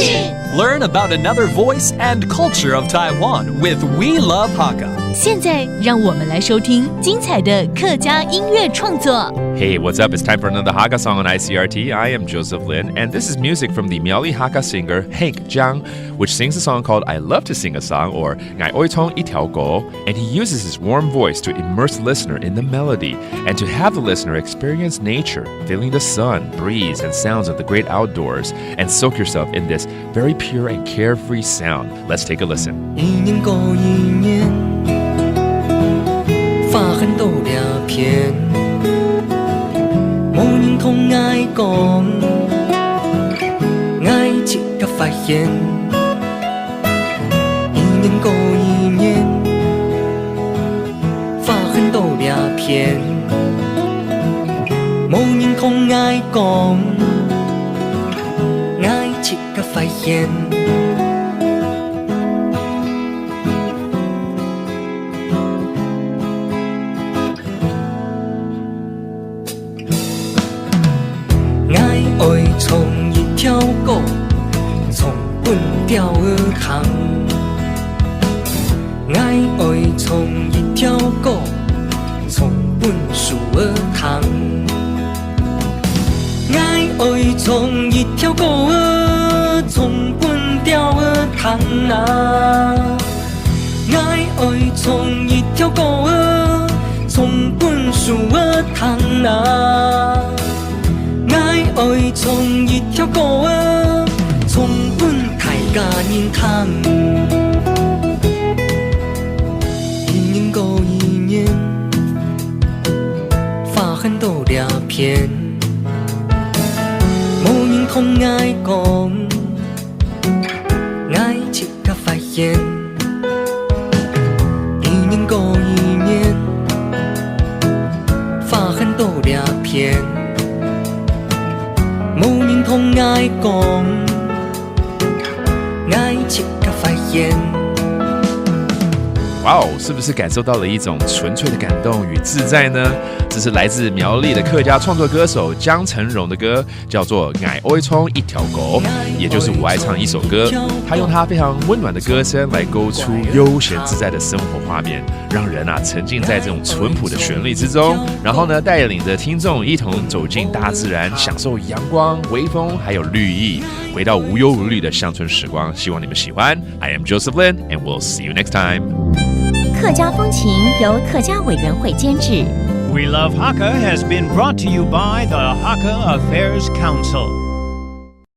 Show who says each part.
Speaker 1: 醒
Speaker 2: Learn about another voice and culture of Taiwan with We Love Hakka.
Speaker 3: 现在让我们来收听精彩的客家音乐创作。
Speaker 4: Hey, what's up? It's time for another Hakka song on ICRT. I am Joseph Lin, and this is music from the Miaoli Hakka singer Hank Jiang, which sings a song called I Love to Sing a Song, or Ngai Oi Tong I Tiao Go, and he uses his warm voice to immerse the listener in the melody and to have the listener experience nature, feeling the sun, breeze, and sounds of the great outdoors, and soak yourself in this very pure and carefree sound. Let's take a listen.
Speaker 5: 一年过一年，花很多两片，冇人同爱讲，爱即刻发现。一年过一年，花很多两片，冇人同爱讲，爱即刻发现。爱从一条狗从本钓儿塘，爱从一条狗从本树儿塘，爱从一条狗儿从本钓儿塘啊，爱从一条狗儿从本树儿塘啊。爱从一条狗儿从本大家人谈，一年过一年，花很多两片，冇人同爱讲，爱即刻发现，一年过一年，花很多两片。冇人同爱讲，爱即刻发现。
Speaker 4: 哇哦，是不是感受到了一种纯粹的感动与自在呢？这是来自苗栗的客家创作歌手江成荣的歌，叫做《爱爱冲一条狗》，也就是我爱唱一首歌。他用他非常温暖的歌声来勾出悠闲自在的生活画面，让人沉浸在这种淳朴的旋律之中，然后呢，带领着听众一同走进大自然，享受阳光、微风还有绿意，回到无忧无虑的乡村时光。希望你们喜欢。I am Joseph Lin, and we'll see you next time.
Speaker 3: 客家风情由客家委员会监制。
Speaker 1: We Love Hakka has been brought to you by the Hakka Affairs Council.